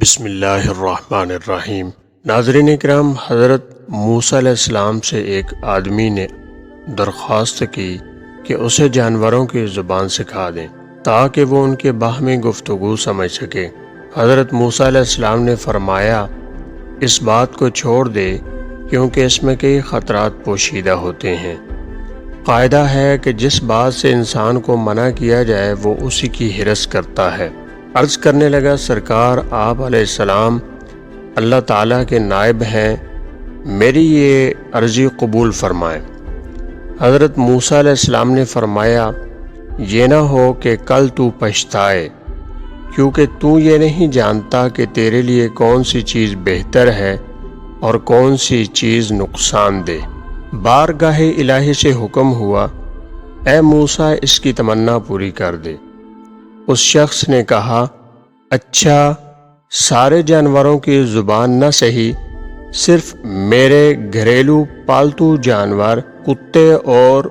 بسم اللہ الرحمن الرحیم۔ ناظرین اکرام، حضرت موسیٰ علیہ السلام سے ایک آدمی نے درخواست کی کہ اسے جانوروں کی زبان سکھا دیں تاکہ وہ ان کے باہمی گفتگو سمجھ سکے۔ حضرت موسیٰ علیہ السلام نے فرمایا، اس بات کو چھوڑ دے کیونکہ اس میں کئی خطرات پوشیدہ ہوتے ہیں۔ قاعدہ ہے کہ جس بات سے انسان کو منع کیا جائے وہ اسی کی ہرس کرتا ہے۔ عرض کرنے لگا، سرکار آپ علیہ السلام اللہ تعالیٰ کے نائب ہیں، میری یہ عرضی قبول فرمائیں۔ حضرت موسیٰ علیہ السلام نے فرمایا، یہ نہ ہو کہ کل تو پچھتائے، کیونکہ تو یہ نہیں جانتا کہ تیرے لیے کون سی چیز بہتر ہے اور کون سی چیز نقصان دہ۔ بارگاہ الہی سے حکم ہوا، اے موسیٰ اس کی تمنا پوری کر دے۔ اس شخص نے کہا، اچھا سارے جانوروں کی زبان نہ صحیح، صرف میرے گھریلو پالتو جانور کتے اور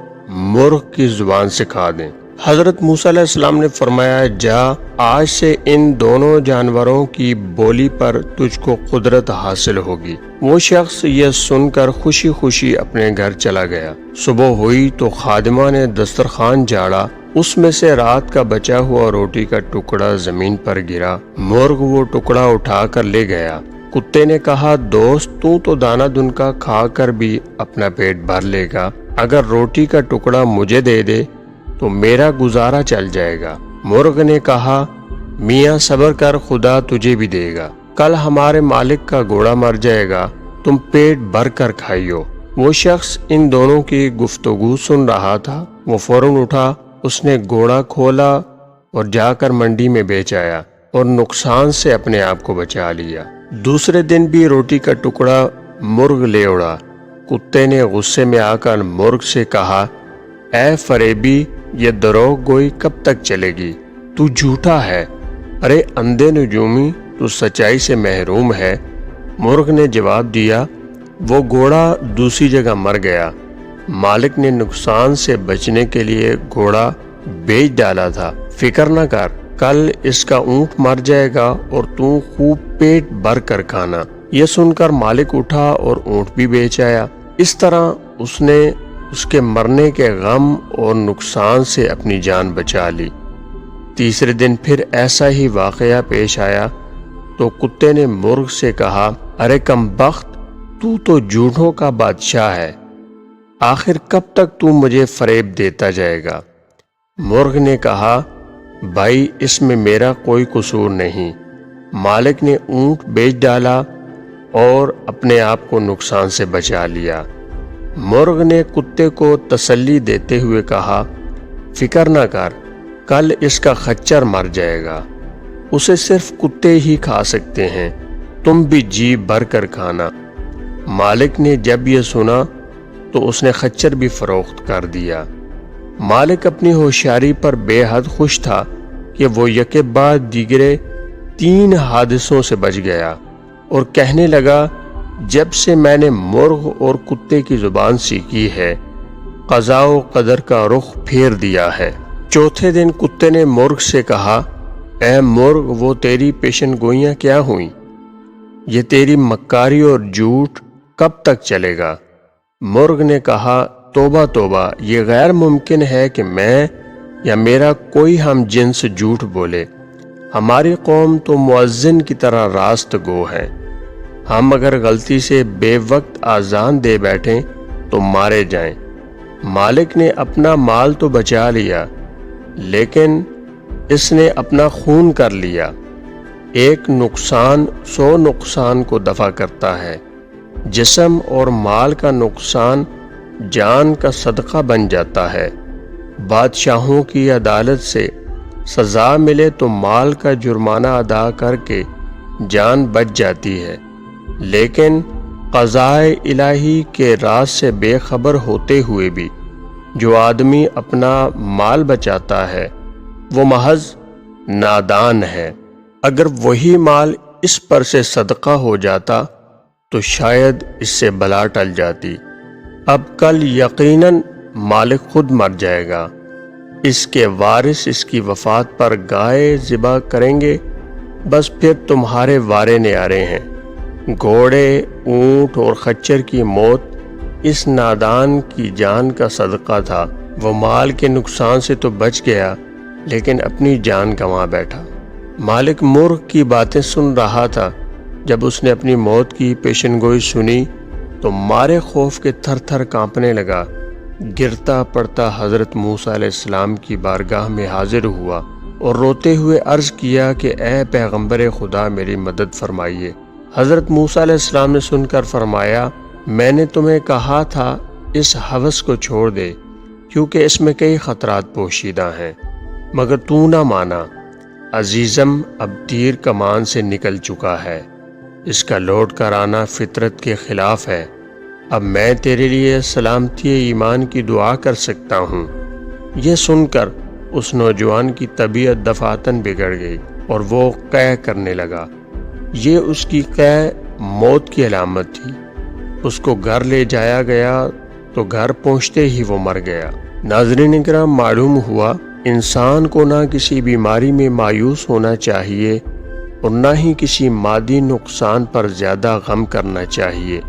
مرغ کی زبان سکھا دیں۔ حضرت موسیٰ علیہ السلام نے فرمایا، جا آج سے ان دونوں جانوروں کی بولی پر تجھ کو قدرت حاصل ہوگی۔ وہ شخص یہ سن کر خوشی خوشی اپنے گھر چلا گیا۔ صبح ہوئی تو خادمہ نے دسترخوان جھاڑا، اس میں سے رات کا بچا ہوا روٹی کا ٹکڑا زمین پر گرا۔ مرغ وہ ٹکڑا اٹھا کر لے گیا۔ کتے نے کہا، دوست تو دانہ دن کا کھا کر بھی اپنا پیٹ بھر لے گا، اگر روٹی کا ٹکڑا مجھے دے دے تو میرا گزارا چل جائے گا۔ مرغ نے کہا، میاں صبر کر، خدا تجھے بھی دے گا، کل ہمارے مالک کا گھوڑا مر جائے گا، تم پیٹ بھر کر کھائیو۔ وہ شخص ان دونوں کی گفتگو سن رہا تھا، وہ فوراً اٹھا، اس نے گھوڑا کھولا اور جا کر منڈی میں بیچ آیا اور نقصان سے اپنے آپ کو بچا لیا۔ دوسرے دن بھی روٹی کا ٹکڑا مرغ لے اڑا۔ کتے نے غصے میں آ کر مرغ سے کہا، اے فریبی، یہ دروغ گوئی کب تک چلے گی؟ تو جھوٹا ہے، ارے اندھے نجومی، تو سچائی سے محروم ہے۔ مرغ نے جواب دیا، وہ گھوڑا دوسری جگہ مر گیا، مالک نے نقصان سے بچنے کے لیے گھوڑا بیچ ڈالا تھا، فکر نہ کر، کل اس کا اونٹ مر جائے گا اور تو خوب پیٹ بھر کر کھانا۔ یہ سن کر مالک اٹھا اور اونٹ بھی بیچ آیا۔ اس طرح اس نے اس کے مرنے کے غم اور نقصان سے اپنی جان بچا لی۔ تیسرے دن پھر ایسا ہی واقعہ پیش آیا تو کتے نے مرغ سے کہا، ارے کم بخت، تو جھوٹوں کا بادشاہ ہے، آخر کب تک تو مجھے فریب دیتا جائے گا؟ مرغ نے کہا، بھائی اس میں میرا کوئی قصور نہیں، مالک نے اونٹ بیچ ڈالا اور اپنے آپ کو نقصان سے بچا لیا۔ مرغ نے کتے کو تسلی دیتے ہوئے کہا، فکر نہ کر، کل اس کا خچر مر جائے گا، اسے صرف کتے ہی کھا سکتے ہیں، تم بھی جی بھر کر کھانا۔ مالک نے جب یہ سنا تو اس نے خچر بھی فروخت کر دیا۔ مالک اپنی ہوشیاری پر بے حد خوش تھا کہ وہ یکے بعد دیگرے 3 حادثوں سے بچ گیا اور کہنے لگا، جب سے میں نے مرغ اور کتے کی زبان سیکھی ہے، قضاء و قدر کا رخ پھیر دیا ہے۔ چوتھے دن کتے نے مرغ سے کہا، اے مرغ، وہ تیری پیشن گوئیاں کیا ہوئیں؟ یہ تیری مکاری اور جھوٹ کب تک چلے گا؟ مرغ نے کہا، توبہ توبہ، یہ غیر ممکن ہے کہ میں یا میرا کوئی ہم جنس جھوٹ بولے، ہماری قوم تو مؤذن کی طرح راست گو ہے، ہم اگر غلطی سے بے وقت اذان دے بیٹھیں تو مارے جائیں۔ مالک نے اپنا مال تو بچا لیا لیکن اس نے اپنا خون کر لیا۔ ایک نقصان 100 نقصان کو دفع کرتا ہے، جسم اور مال کا نقصان جان کا صدقہ بن جاتا ہے۔ بادشاہوں کی عدالت سے سزا ملے تو مال کا جرمانہ ادا کر کے جان بچ جاتی ہے، لیکن قضاء الہی کے راز سے بے خبر ہوتے ہوئے بھی جو آدمی اپنا مال بچاتا ہے وہ محض نادان ہے۔ اگر وہی مال اس پر سے صدقہ ہو جاتا تو شاید اس سے بلا ٹل جاتی۔ اب کل یقیناً مالک خود مر جائے گا، اس کے وارث اس کی وفات پر گائے ذبح کریں گے بس پھر تمہارے وارے نیارے ہیں۔ گھوڑے، اونٹ اور خچر کی موت اس نادان کی جان کا صدقہ تھا۔ وہ مال کے نقصان سے تو بچ گیا لیکن اپنی جان گنوا بیٹھا۔ مالک مرغ کی باتیں سن رہا تھا۔ جب اس نے اپنی موت کی پیشن گوئی سنی تو مارے خوف کے تھر تھر کانپنے لگا۔ گرتا پڑتا حضرت موسیٰ علیہ السلام کی بارگاہ میں حاضر ہوا اور روتے ہوئے عرض کیا کہ اے پیغمبر خدا، میری مدد فرمائیے۔ حضرت موسیٰ علیہ السلام نے سن کر فرمایا، میں نے تمہیں کہا تھا اس ہوس کو چھوڑ دے کیونکہ اس میں کئی خطرات پوشیدہ ہیں، مگر تو نہ مانا۔ عزیزم اب تیر کمان سے نکل چکا ہے، اس کا لوٹ کر آنا فطرت کے خلاف ہے۔ اب میں تیرے لیے سلامتی ایمان کی دعا کر سکتا ہوں۔ یہ سن کر اس نوجوان کی طبیعت دفعتاً بگڑ گئی اور وہ قے کرنے لگا۔ یہ اس کی قے موت کی علامت تھی۔ اس کو گھر لے جایا گیا تو گھر پہنچتے ہی وہ مر گیا۔ ناظرین کرام، معلوم ہوا انسان کو نہ کسی بیماری میں مایوس ہونا چاہیے اور نہ ہی کسی مادی نقصان پر زیادہ غم کرنا چاہیے۔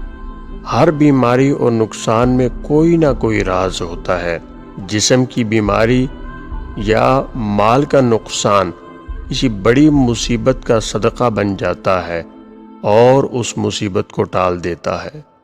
ہر بیماری اور نقصان میں کوئی نہ کوئی راز ہوتا ہے۔ جسم کی بیماری یا مال کا نقصان کسی بڑی مصیبت کا صدقہ بن جاتا ہے اور اس مصیبت کو ٹال دیتا ہے۔